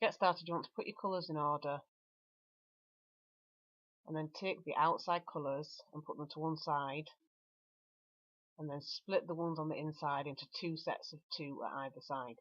get started, you want to put your colours in order, and then take the outside colours and put them to one side, and then split the ones on the inside into two sets of two at either side.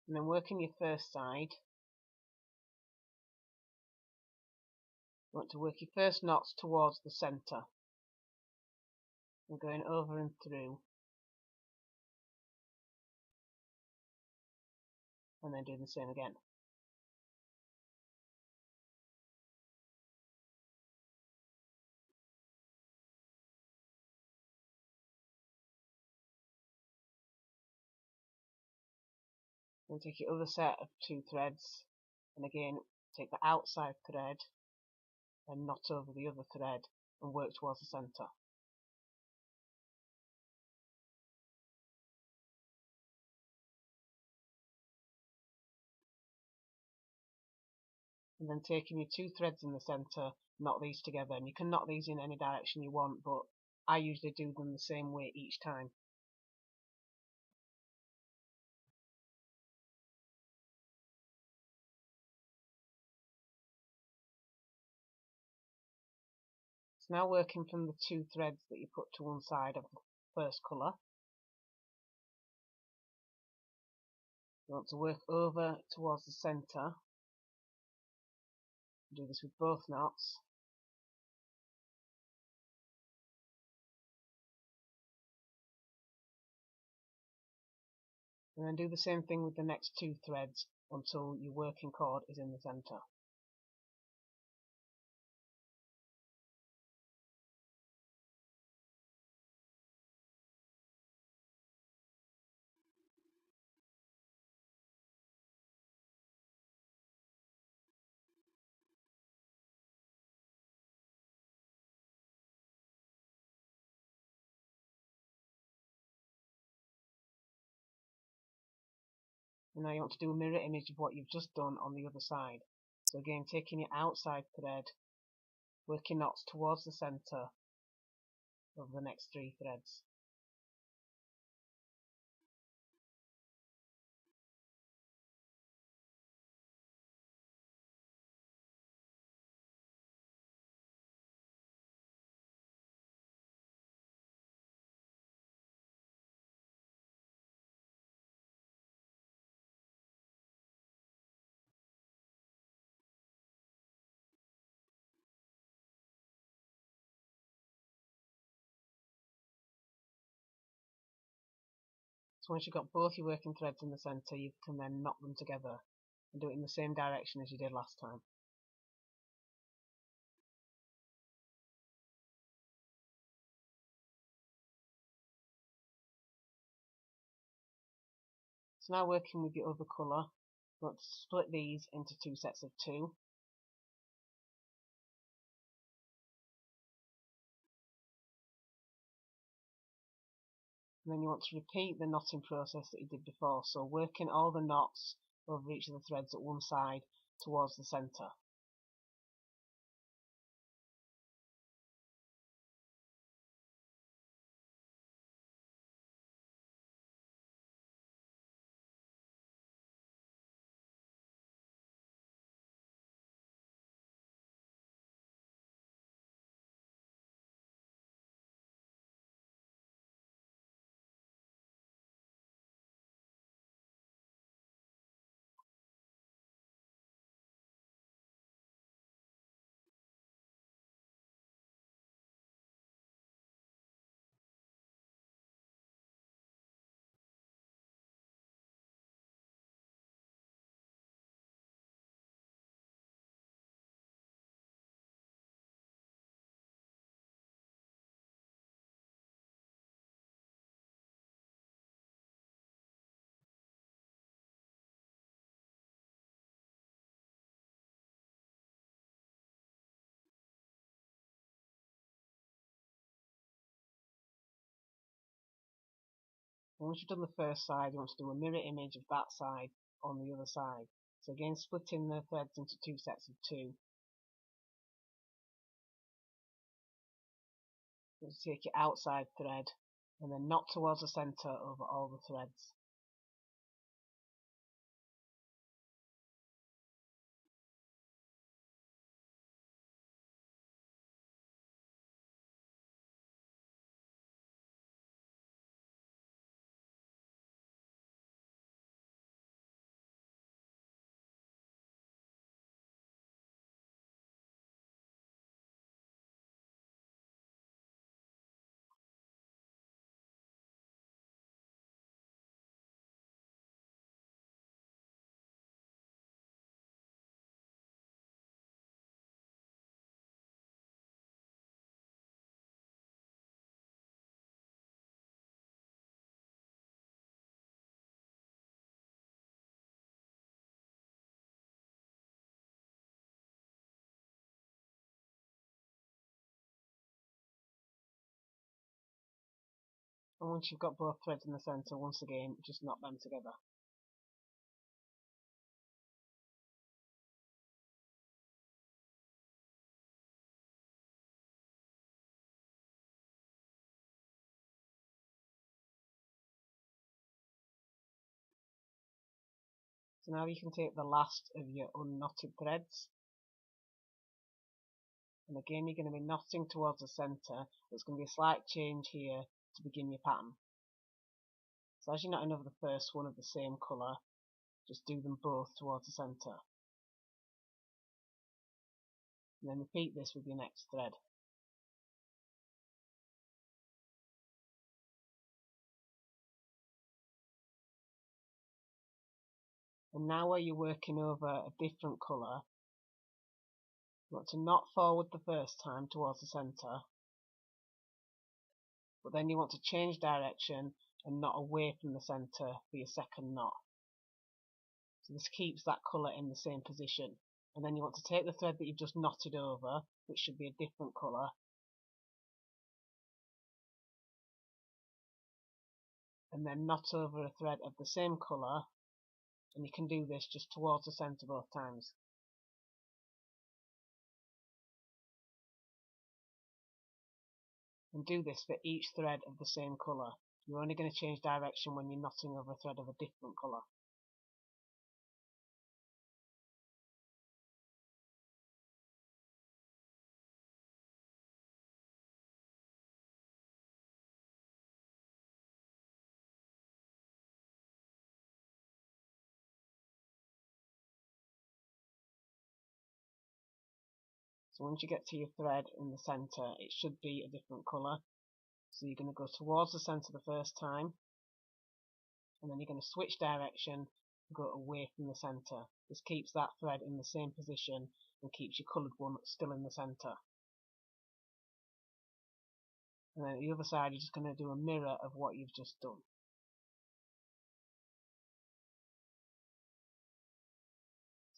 And then working your first side, you want to work your first knots towards the centre and going over and through, and then doing the same again. Then take your other set of two threads, and again take the outside thread and knot over the other thread and work towards the centre. And then taking your two threads in the centre, knot these together, and you can knot these in any direction you want, but I usually do them the same way each time. So now working from the two threads that you put to one side of the first colour, you want to work over towards the centre. Do this with both knots. And then do the same thing with the next two threads until your working cord is in the centre. And now you want to do a mirror image of what you've just done on the other side. So again, taking your outside thread, working knots towards the centre of the next three threads. So once you've got both your working threads in the centre, you can then knot them together and do it in the same direction as you did last time. So now working with your other colour, you want to split these into two sets of two. And then you want to repeat the knotting process that you did before, so working all the knots over each of the threads at one side towards the centre. And once you've done the first side, you want to do a mirror image of that side on the other side. So again, splitting the threads into two sets of two. You take your outside thread and then knot towards the centre over all the threads. And once you've got both threads in the centre, once again, just knot them together. So now you can take the last of your unknotted threads, and again you're going to be knotting towards the centre. There's going to be a slight change here to begin your pattern. So as you're knotting over the first one of the same colour, just do them both towards the centre. And then repeat this with your next thread. And now where you're working over a different colour, you want to knot forward the first time towards the centre, but then you want to change direction and knot away from the centre for your second knot. So this keeps that colour in the same position. And then you want to take the thread that you've just knotted over, which should be a different colour, and then knot over a thread of the same colour, and you can do this just towards the centre both times. And do this for each thread of the same colour. You're only going to change direction when you're knotting over a thread of a different colour. So once you get to your thread in the centre, it should be a different colour. So you're going to go towards the centre the first time, and then you're going to switch direction and go away from the centre. This keeps that thread in the same position and keeps your coloured one still in the centre. And then at the other side, you're just going to do a mirror of what you've just done.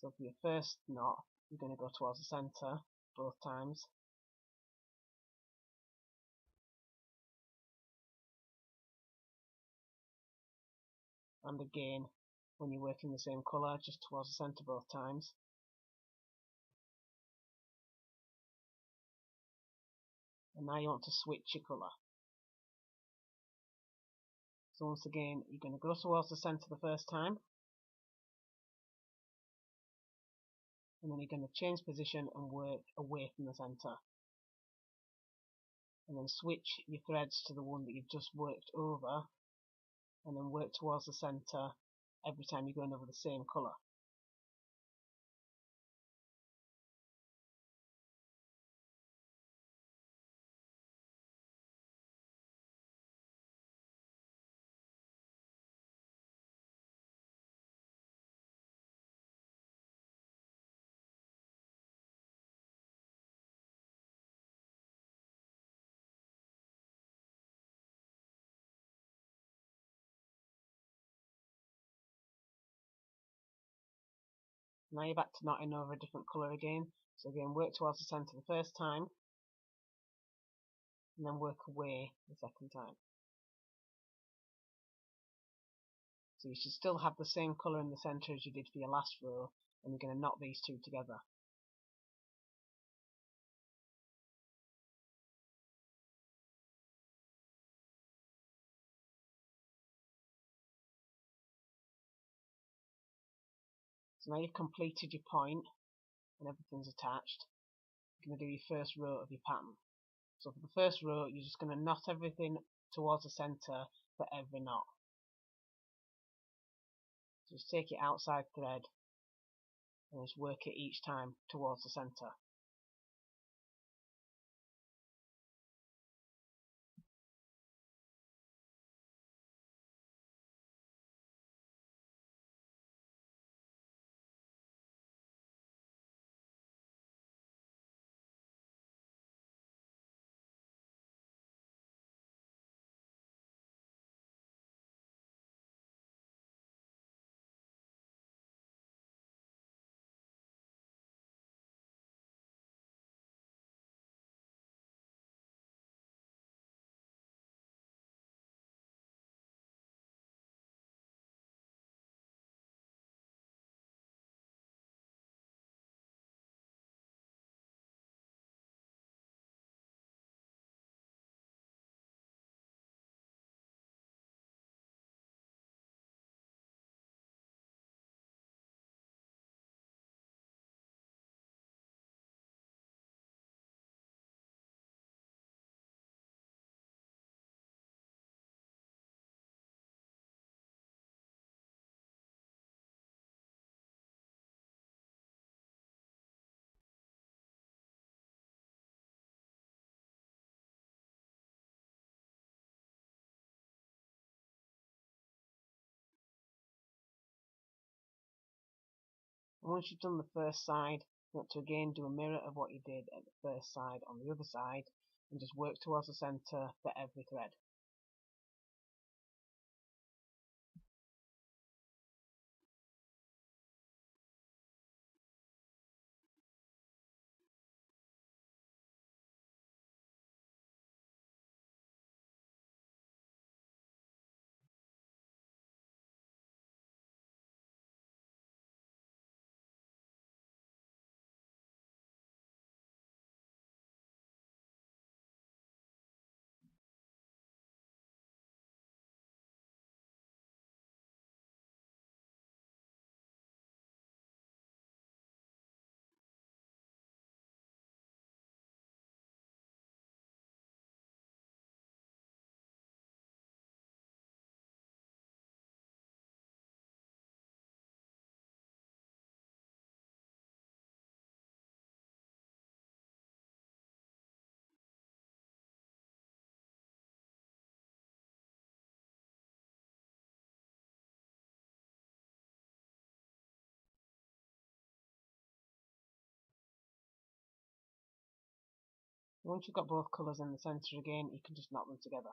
So for your first knot, you're going to go towards the centre both times. And again, when you're working the same colour, just towards the centre both times. And now you want to switch your colour. So once again, you're going to go towards the centre the first time, and then you're going to change position and work away from the centre. And then switch your threads to the one that you've just worked over, and then work towards the centre every time you're going over the same colour. Now you're back to knotting over a different colour again. So again, work towards the centre the first time, and then work away the second time. So you should still have the same colour in the centre as you did for your last row, and you're going to knot these two together. So now you've completed your point and everything's attached. You're going to do your first row of your pattern. So for the first row, you're just going to knot everything towards the centre for every knot. So just take your outside thread and just work it each time towards the centre. And once you've done the first side, you want to again do a mirror of what you did at the first side on the other side, and just work towards the centre for every thread. Once you've got both colours in the centre again, you can just knot them together.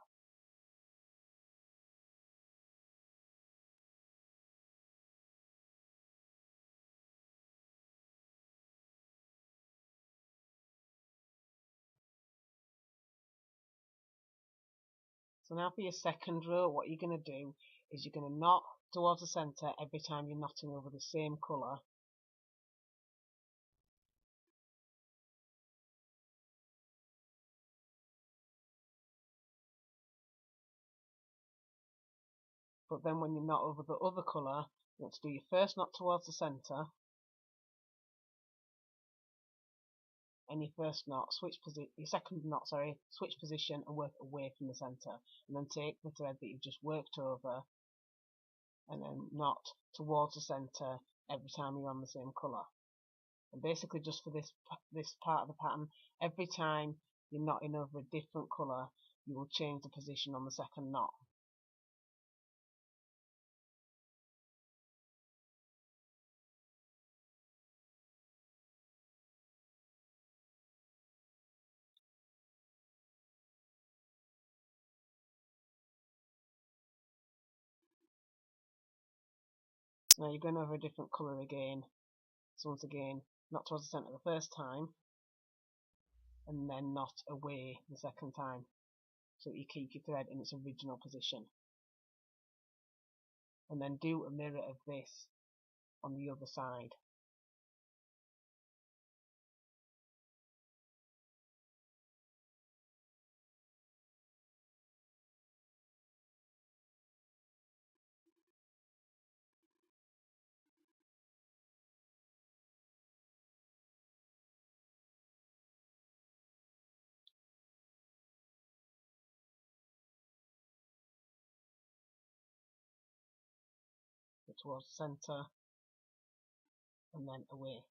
So now for your second row, what you're going to do is you're going to knot towards the centre every time you're knotting over the same colour. But then when you knot over the other colour, you want to do your first knot towards the centre, and your first knot, your second knot, switch position and work away from the centre, and then take the thread that you've just worked over and then knot towards the centre every time you're on the same colour. And basically just for this part of the pattern, every time you're knotting over a different colour, you will change the position on the second knot. So now you're going over a different colour again. So once again, knot towards the centre the first time, and then knot away the second time, so that you keep your thread in its original position. And then do a mirror of this on the other side. towards the centre and then away.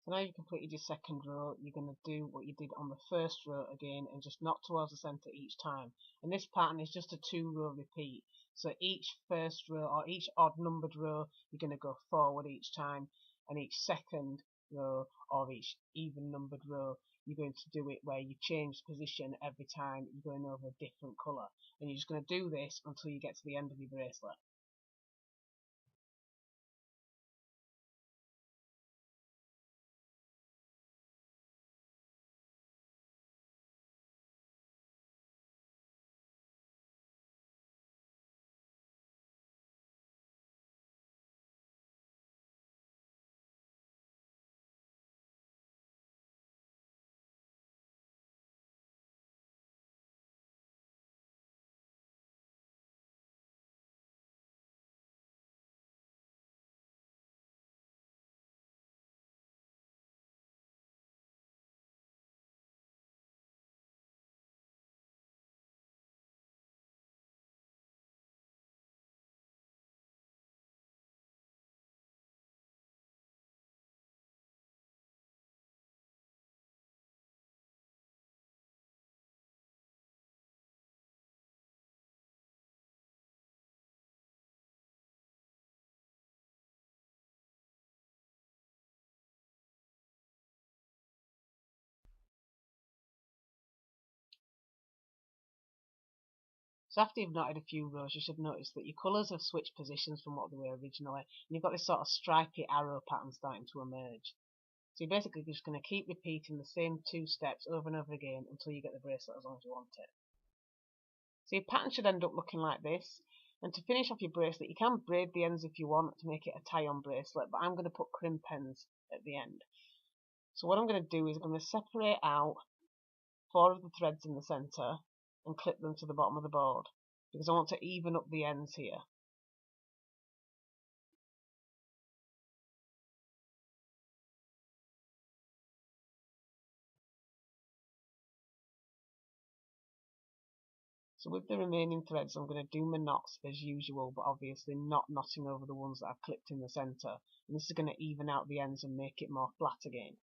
So now you've completed your second row, you're going to do what you did on the first row again and just knock towards the centre each time. And this pattern is just a 2-row repeat. So each first row or each odd numbered row, you're going to go forward each time, and each second row or each even numbered row, you're going to do it where you change position every time you're going over a different colour. And you're just going to do this until you get to the end of your bracelet. So after you've knotted a few rows, you should notice that your colours have switched positions from what they were originally, and you've got this sort of stripy arrow pattern starting to emerge. So you're basically just going to keep repeating the same 2 steps over and over again until you get the bracelet as long as you want it. So your pattern should end up looking like this. And to finish off your bracelet, you can braid the ends if you want to make it a tie-on bracelet, but I'm going to put crimp ends at the end. So what I'm going to do is I'm going to separate out 4 of the threads in the centre and clip them to the bottom of the board, because I want to even up the ends here. So with the remaining threads, I'm going to do my knots as usual, but obviously not knotting over the ones that I've clipped in the centre. And this is going to even out the ends and make it more flat again.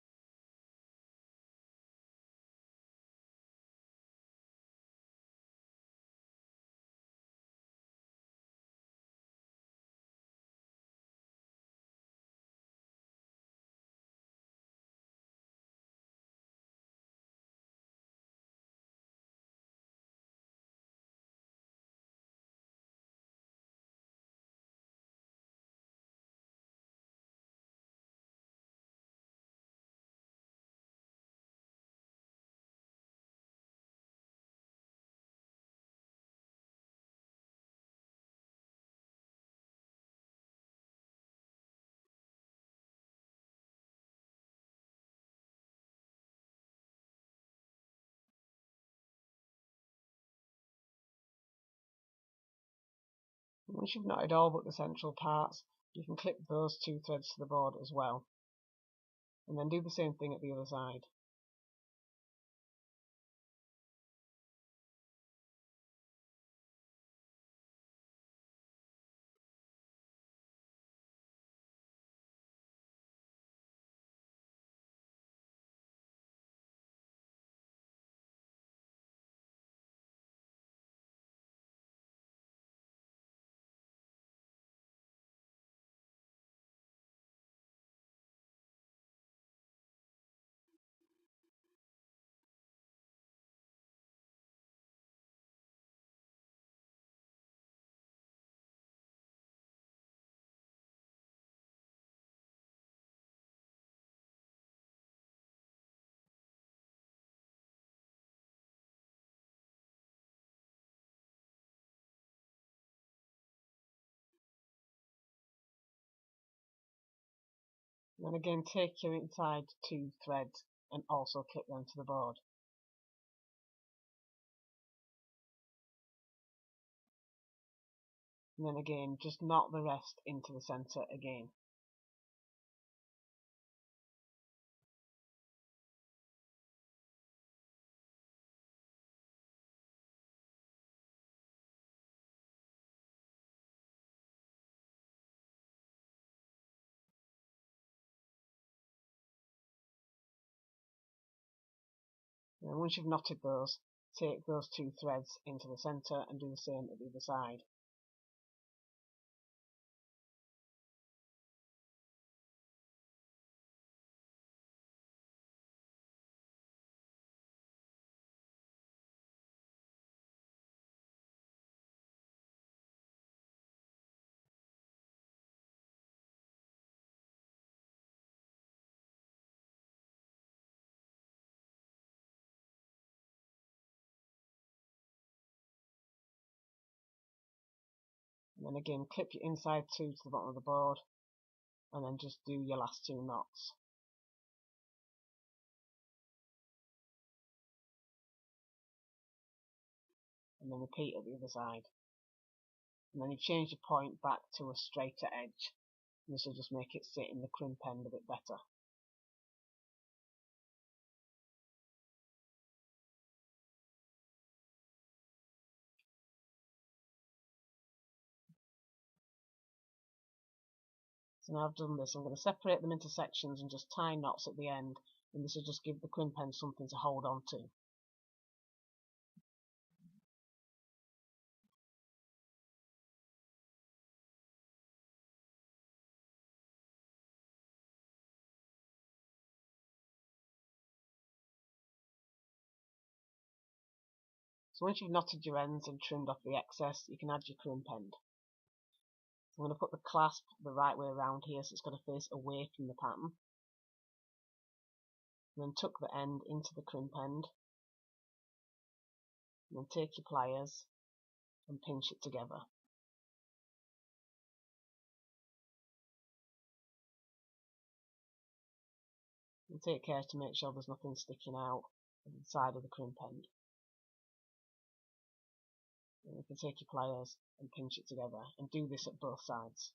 Once you've knotted all but the central parts, you can clip those 2 threads to the board as well. And then do the same thing at the other side. And then again take your inside 2 threads and also clip them to the board. And then again just knot the rest into the centre again. And once you've knotted those, take those 2 threads into the centre and do the same at the other side. And then again clip your inside 2 to the bottom of the board and then just do your last 2 knots. And then repeat at the other side. And then you change the point back to a straighter edge. And this will just make it sit in the crimp end a bit better. So now I've done this, I'm going to separate them into sections and just tie knots at the end, and this will just give the crimp end something to hold on to. So once you've knotted your ends and trimmed off the excess, you can add your crimp end. So I'm going to put the clasp the right way around here, so it's going to face away from the pattern. And then tuck the end into the crimp end. And then take your pliers and pinch it together. And take care to make sure there's nothing sticking out of the side of the crimp end. And you can take your pliers and pinch it together, and do this at both sides.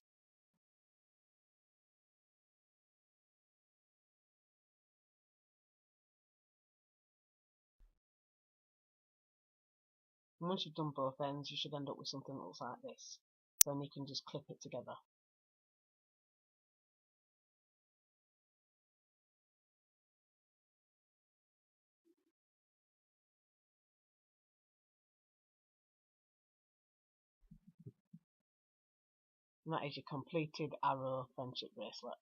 And once you've done both ends, you should end up with something that looks like this. So then you can just clip it together. And that is your completed arrow friendship bracelet.